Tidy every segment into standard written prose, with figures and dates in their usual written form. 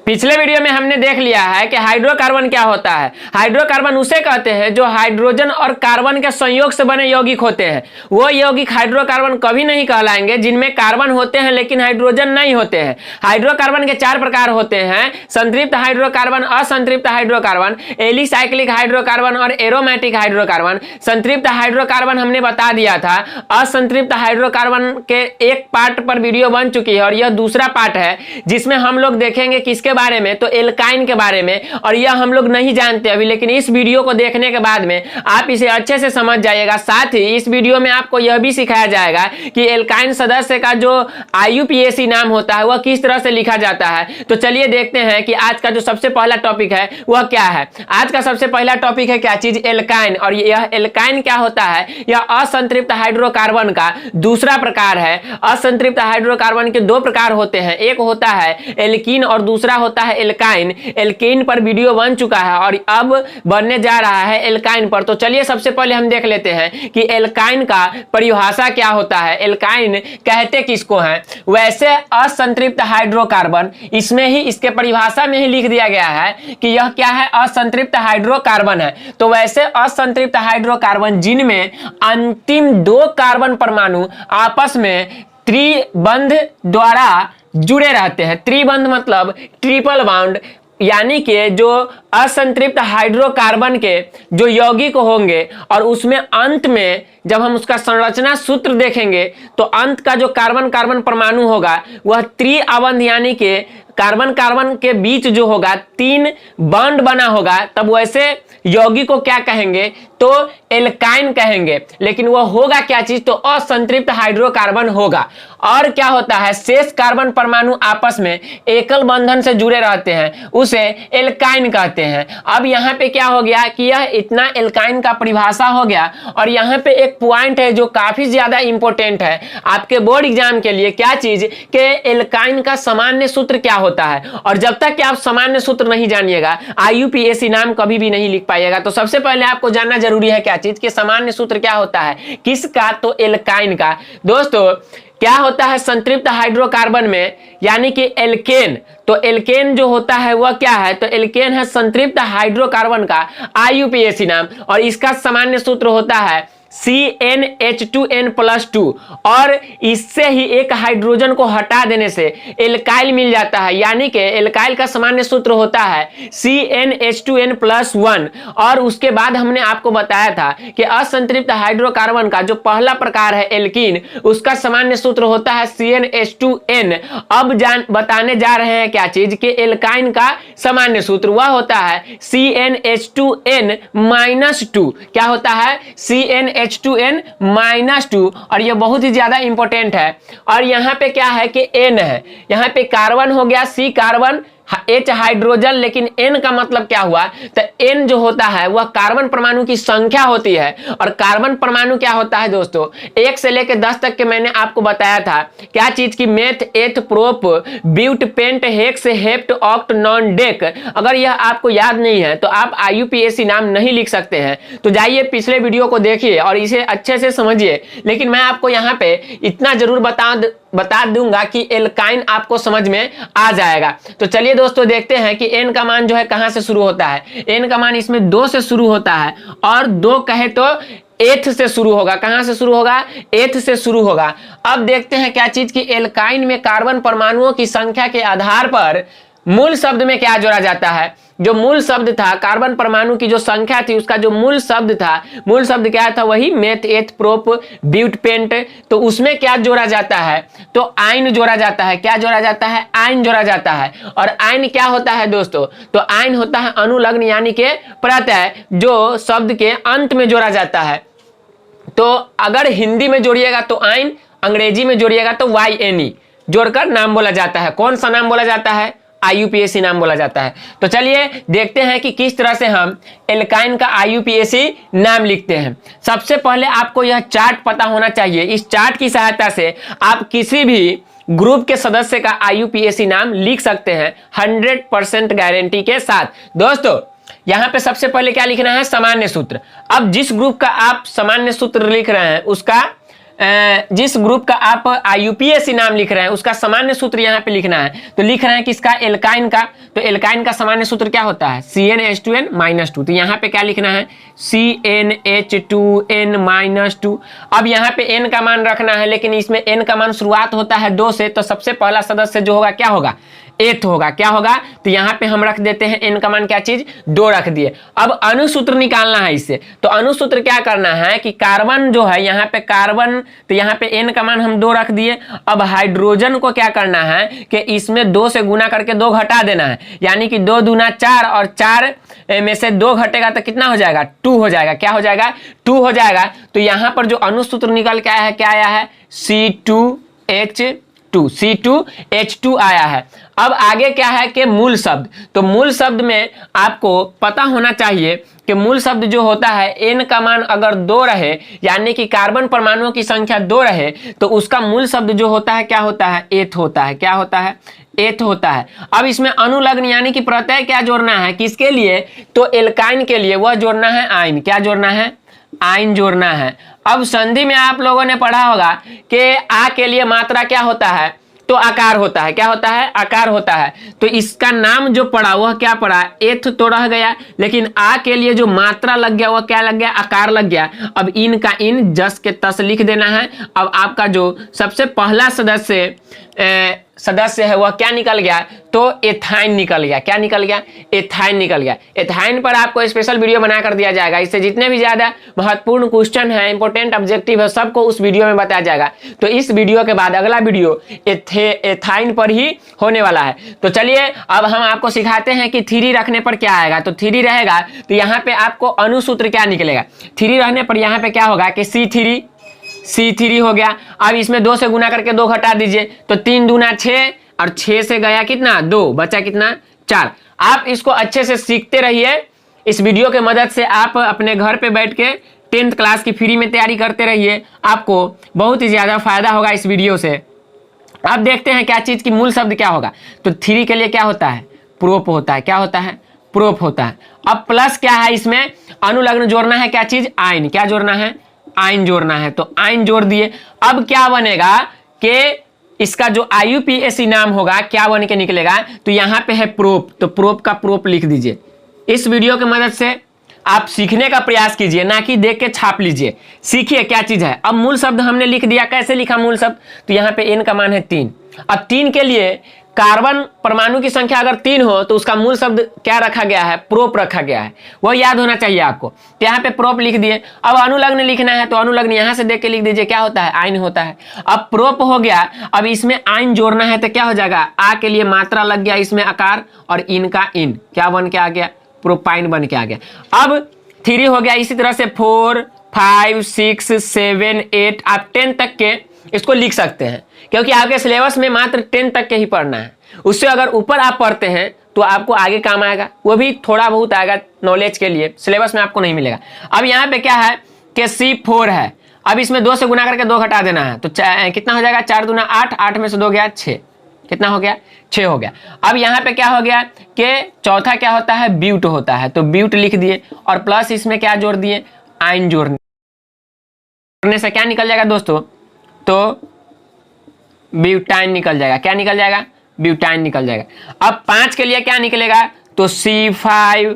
पिछले वीडियो में हमने देख लिया है कि हाइड्रोकार्बन क्या होता है। हाइड्रोकार्बन उसे कहते हैं जो हाइड्रोजन और कार्बन के संयोग से बने यौगिक होते हैं। वो यौगिक हाइड्रोकार्बन कभी नहीं कहलाएंगे जिनमें कार्बन होते हैं लेकिन हाइड्रोजन नहीं होते हैं। हाइड्रोकार्बन के 4 प्रकार होते हैं: संतृप्त हाइड्रोकार्बन, असंतृप्त हाइड्रोकार्बन, एलिसाइक्लिक हाइड्रोकार्बन और एरोमेटिक हाइड्रोकार्बन। संतृप्त हाइड्रोकार्बन हमने बता दिया था। असंतृप्त हाइड्रोकार्बन के एक पार्ट पर वीडियो बन चुकी है और यह दूसरा पार्ट है जिसमें हम लोग देखेंगे किसके बारे में, तो एल्काइन के बारे में। और यह हम लोग नहीं जानते अभी, लेकिन इस वीडियो को देखने के बाद में आप इसे अच्छे से समझ जाइएगा। साथ ही इस वीडियो में आपको यह भी सिखाया जाएगा कि एल्काइन सदस्य का जो IUPAC नाम होता है वह किस तरह से लिखा जाता है। तो चलिए देखते हैं कि आज का जो सबसे पहला टॉपिक है वह क्या है। आज का सबसे पहला टॉपिक है क्या चीज, एल्काइन। और यह एल्काइन क्या होता है, यह असंतृप्त हाइड्रोकार्बन का दूसरा प्रकार है। असंतृप्त हाइड्रोकार्बन के 2 प्रकार होते हैं, एक होता है एल्कीन और दूसरा होता है एल्काइन। एल्कीन पर वीडियो बन चुका है और अब बनने जा रहा है एल्काइन पर। तो चलिए सबसे पहले हम देख लेते हैं कि एल्काइन का परिभाषा क्या होता है, एल्काइन कहते किसको हैं। वैसे असंतृप्त हाइड्रोकार्बन, इसमें ही इसके परिभाषा में ही लिख दिया गया है कि यह क्या है, असंतृप्त हाइड्रोकार्बन है। तो वैसे असंतृप्त हाइड्रोकार्बन जिनमें अंतिम 2 कार्बन परमाणु आपस में त्रिबंध द्वारा जुड़े रहते हैं। त्रिबंध मतलब ट्रिपल बॉन्ड, यानी कि जो असंतृप्त हाइड्रोकार्बन के जो यौगिक होंगे और उसमें अंत में जब हम उसका संरचना सूत्र देखेंगे तो अंत का जो कार्बन कार्बन परमाणु होगा वह त्रिअबंध, यानी कि कार्बन कार्बन के बीच जो होगा 3 बॉन्ड बना होगा, तब वैसे यौगिक को क्या कहेंगे, तो एल्काइन कहेंगे। लेकिन वह होगा क्या चीज, तो असंतृप्त हाइड्रोकार्बन होगा। और क्या होता है, शेष कार्बन परमाणु आपस में एकल बंधन से जुड़े रहते हैं, उसे एल्काइन कहते हैं। अब यहाँ पे क्या हो गया कि यह इतना एल्काइन का परिभाषा हो गया। और यहाँ पे एक पॉइंट है जो काफी ज्यादा इंपॉर्टेंट है आपके बोर्ड एग्जाम के लिए, क्या चीज के एल्काइन का सामान्य सूत्र क्या होता है। और जब तक कि आप सामान्य सूत्र नहीं जानिएगा IUPAC नाम कभी भी नहीं लिख पाइएगा। तो सबसे पहले आपको जानना जरूरी है क्या चीज के सामान्य सूत्र क्या होता है, किसका, तो एल्काइन का। दोस्तों क्या होता है संतृप्त हाइड्रोकार्बन में, यानी कि एल्केन। तो एल्केन जो होता है वह क्या है, तो एल्केन है संतृप्त हाइड्रोकार्बन का IUPAC नाम। और इसका सामान्य सूत्र होता है CnH2n+2। और इससे ही एक हाइड्रोजन को हटा देने से एल्काइल मिल जाता है, यानी कि एल्काइल का सामान्य सूत्र होता है CnH2n+1। और उसके बाद हमने आपको बताया था कि असंतृप्त हाइड्रोकार्बन का जो पहला प्रकार है एल्कीन, उसका सामान्य सूत्र होता है CnH2n। अब बताने जा रहे हैं क्या चीज के एल्काइन का सामान्य सूत्र वह होता है CnH2n-2। क्या होता है, CnH2n-2। और यह बहुत ही ज्यादा इंपॉर्टेंट है। और यहां पे क्या है कि N है, यहां पे कार्बन हो गया, C कार्बन, H हाइड्रोजन, लेकिन N का मतलब क्या हुआ, तो N जो होता है वह कार्बन परमाणु की संख्या होती है। और कार्बन परमाणु क्या होता है दोस्तों, 1 से लेकर 10 तक के मैंने आपको बताया था क्या चीज की, meth, eth, prop, but, pent, hex, hept, oct, non, dec. अगर यह आपको याद नहीं है तो आप IUPAC नाम नहीं लिख सकते हैं। तो जाइए पिछले वीडियो को देखिए और इसे अच्छे से समझिए। लेकिन मैं आपको यहाँ पे इतना जरूर बता दूंगा कि एल्काइन आपको समझ में आ जाएगा। तो चलिए दोस्तों देखते हैं कि N का मान जो है कहां से शुरू होता है। N का मान इसमें 2 से शुरू होता है, और 2 कहे तो एथ से शुरू होगा। कहां से शुरू होगा, एथ से शुरू होगा। अब देखते हैं क्या चीज की एल्काइन में कार्बन परमाणुओं की संख्या के आधार पर मूल शब्द में क्या जोड़ा जाता है। जो मूल शब्द था, कार्बन परमाणु की जो संख्या थी उसका जो मूल शब्द था, मूल शब्द क्या था, वही meth, eth, prop, but, paint. तो उसमें क्या जोड़ा जाता है, तो आयन जोड़ा जाता है। क्या जोड़ा जाता है, आयन जोड़ा जाता है। और आयन क्या होता है दोस्तों, तो आयन होता है अनुलग्न, यानी कि प्रत्यय, जो शब्द के अंत में जोड़ा जाता है। तो अगर हिंदी में जोड़िएगा तो आयन, अंग्रेजी में जोड़िएगा तो YNE जोड़कर नाम बोला जाता है। कौन सा नाम बोला जाता है, IUPAC नाम बोला जाता है। तो चलिए देखते हैं कि किस तरह से हम एल्काइन का IUPAC नाम लिखते हैं। सबसे पहले आपको यह चार्ट पता होना चाहिए। इस चार्ट की सहायता से आप किसी भी ग्रुप के सदस्य का IUPAC नाम लिख सकते हैं 100% गारंटी के साथ। दोस्तों यहां पे सबसे पहले क्या लिखना है, सामान्य सूत्र। अब जिस ग्रुप का आप सामान्य सूत्र लिख रहे हैं उसका जिस ग्रुप का आप IUPAC नाम लिख रहे हैं उसका सामान्य सूत्र यहाँ पे लिखना है। तो लिख रहे हैं किसका, एल्काइन का। तो एल्काइन का सामान्य सूत्र क्या होता है, CnH2n-2। तो यहाँ पे क्या लिखना है, CnH2n-2। अब यहाँ पे n का मान रखना है, लेकिन इसमें n का मान शुरुआत होता है 2 से, तो सबसे पहला सदस्य जो होगा क्या होगा, एथ होगा। क्या होगा, तो यहाँ पे हम रख देते हैं n का मान क्या चीज, 2 रख दिए। अब अनुसूत्र निकालना है इससे। तो अनुसूत्र क्या करना है कि कार्बन जो है यहाँ पे कार्बन, तो यहाँ पे n का मान हम 2 रख दिए। अब हाइड्रोजन को क्या करना है कि इसमें 2 से गुना करके 2 घटा देना है, यानी कि 2 दूना 4 और 4 में से 2 घटेगा तो कितना हो जाएगा, 2 हो जाएगा। क्या हो जाएगा, 2 हो जाएगा। तो यहाँ पर जो अनुसूत्र निकल के आया है क्या आया है, C2H2 आया है। अब आगे क्या है कि मूल शब्द। तो मूल शब्द में आपको पता होना चाहिए कि मूल शब्द जो होता है n का मान अगर 2 रहे, यानी कि कार्बन परमाणुओं की संख्या 2 रहे, तो उसका मूल शब्द जो होता है क्या होता है, एथ होता है। क्या होता है, एथ होता है। अब इसमें अनुलग्न यानी कि प्रत्यय क्या जोड़ना है, किसके लिए, तो एल्काइन के लिए वह जोड़ना है आइन। क्या जोड़ना है, आइन जोड़ना है। अब संधि में आप लोगों ने पढ़ा होगा कि आ के लिए मात्रा क्या होता है, तो आकार होता है। क्या होता है, आकार होता है। तो इसका नाम जो पड़ा वह क्या पड़ा, एथ तो रह गया, लेकिन आ के लिए जो मात्रा लग गया वह क्या लग गया, आकार लग गया। अब इन का इन, जस के तस लिख देना है। अब आपका जो सबसे पहला सदस्य है वह क्या निकल गया, तो एथाइन निकल गया। क्या निकल गया, एथाइन निकल गया। एथाइन पर आपको स्पेशल वीडियो बना कर दिया जाएगा। इससे जितने भी ज्यादा महत्वपूर्ण क्वेश्चन है, इंपॉर्टेंट ऑब्जेक्टिव है, सबको उस वीडियो में बताया जाएगा। तो इस वीडियो के बाद अगला वीडियो एथाइन पर ही होने वाला है। तो चलिए अब हम आपको सिखाते हैं कि 3 रखने पर क्या आएगा। तो 3 रहेगा तो यहाँ पे आपको अनुसूत्र क्या निकलेगा, 3 रहने पर यहाँ पे क्या होगा कि C3 हो गया। अब इसमें 2 से गुना करके 2 घटा दीजिए, तो 3 दूना 6 और 6 से गया कितना, 2, बचा कितना, 4। आप इसको अच्छे से सीखते रहिए। इस वीडियो के मदद से आप अपने घर पे बैठ के 10th क्लास की फ्री में तैयारी करते रहिए, आपको बहुत ही ज्यादा फायदा होगा इस वीडियो से। अब देखते हैं क्या चीज की मूल शब्द क्या होगा। तो 3 के लिए क्या होता है, प्रोप होता है। क्या होता है, प्रोप होता है। अब प्लस क्या है, इसमें अनुलग्न जोड़ना है क्या चीज, आइन। क्या जोड़ना है, आइन जोड़ना है। तो आइन जोड़ दिए। अब क्या बनेगा कि इसका जो IUPAC नाम होगा क्या बन के निकलेगा, तो यहाँ पे है प्रोप, तो प्रोप का प्रोप लिख दीजिए। इस वीडियो की मदद से आप सीखने का प्रयास कीजिए, ना कि देख के छाप लीजिए। सीखिए क्या चीज है। अब मूल शब्द हमने लिख दिया, कैसे लिखा मूल शब्द, तो यहाँ पे n का मान है 3। अब 3 के लिए कार्बन परमाणु की संख्या अगर 3 हो तो उसका मूल शब्द क्या रखा गया है, प्रोप रखा गया है। वह याद होना चाहिए आपको। तो यहाँ पे प्रोप लिख दिए। अब अनुलग्न लिखना है, तो अनुलग्न यहाँ से देख के लिख दीजिए, क्या होता है, आइन होता है। अब प्रोप हो गया। अब इसमें आइन जोड़ना है तो क्या हो जाएगा, आ के लिए मात्रा लग गया, इसमें आकार, और इन का इन क्या बन के आ गया, प्रोपाइन बन के आ गया। अब 3 हो गया। इसी तरह से 4, 5, 6, 7, 8 आप 10 तक के इसको लिख सकते हैं, क्योंकि आपके सिलेबस में मात्र 10 तक के ही पढ़ना है। उससे अगर ऊपर आप पढ़ते हैं तो आपको आगे काम आएगा, वो भी थोड़ा बहुत आएगा नॉलेज के लिए, सिलेबस में आपको नहीं मिलेगा। अब यहाँ पे क्या है कि C4 है। अब इसमें 2 से गुना करके 2 घटा देना है, तो कितना हो जाएगा, 4 दूना 8, 8 में से 2 गया 6, कितना हो गया, 6 हो गया। अब यहाँ पे क्या हो गया कि चौथा क्या होता है, ब्यूट होता है। तो ब्यूट लिख दिए, और प्लस इसमें क्या जोड़ दिए, आइन जोड़ने से क्या निकल जाएगा दोस्तों, तो ब्यूटाइन निकल जाएगा। क्या निकल जाएगा, ब्यूटाइन निकल जाएगा। अब 5 के लिए क्या निकलेगा, तो C5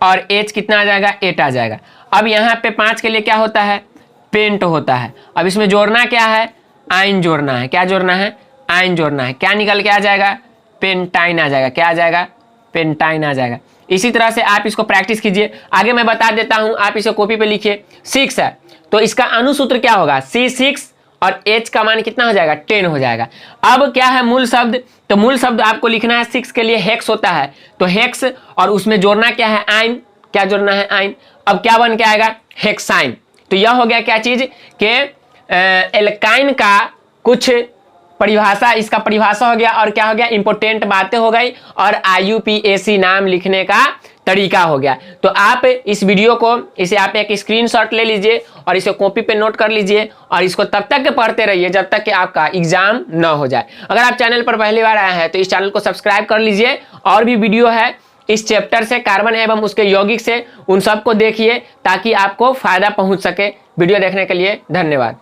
और H कितना आ जाएगा, 8 आ जाएगा। अब यहाँ पे 5 के लिए क्या होता है, पेंट होता है। अब इसमें जोड़ना क्या है, आइन जोड़ना है। क्या जोड़ना है, आइन जोड़ना है। क्या निकल के आ जाएगा, पेंटाइन आ जाएगा। क्या आ जाएगा, पेंटाइन आ जाएगा। इसी तरह से आप इसको प्रैक्टिस कीजिए। आगे मैं बता देता हूं, आप इसे कॉपी पे लिखिए। 6 है तो इसका अनुसूत्र क्या होगा, C6 और H का मान कितना हो जाएगा, 10 हो जाएगा। अब क्या है मूल शब्द, तो मूल शब्द आपको लिखना है 6 के लिए हेक्स होता है, तो हेक्स, और उसमें जोड़ना क्या है, आइन। क्या जोड़ना है, आइन। अब क्या बन के आएगा, हेक्साइन। तो यह हो गया क्या चीज के एल्काइन का कुछ परिभाषा, इसका परिभाषा हो गया, और क्या हो गया, इंपोर्टेंट बातें हो गई, और IUPAC नाम लिखने का तरीका हो गया। तो आप इस वीडियो को, इसे आप एक स्क्रीनशॉट ले लीजिए और इसे कॉपी पे नोट कर लीजिए, और इसको तब तक पढ़ते रहिए जब तक कि आपका एग्जाम न हो जाए। अगर आप चैनल पर पहली बार आए हैं तो इस चैनल को सब्सक्राइब कर लीजिए। और भी वीडियो है इस चैप्टर से, कार्बन एवं उसके यौगिक से, उन सबको देखिए ताकि आपको फायदा पहुंच सके। वीडियो देखने के लिए धन्यवाद।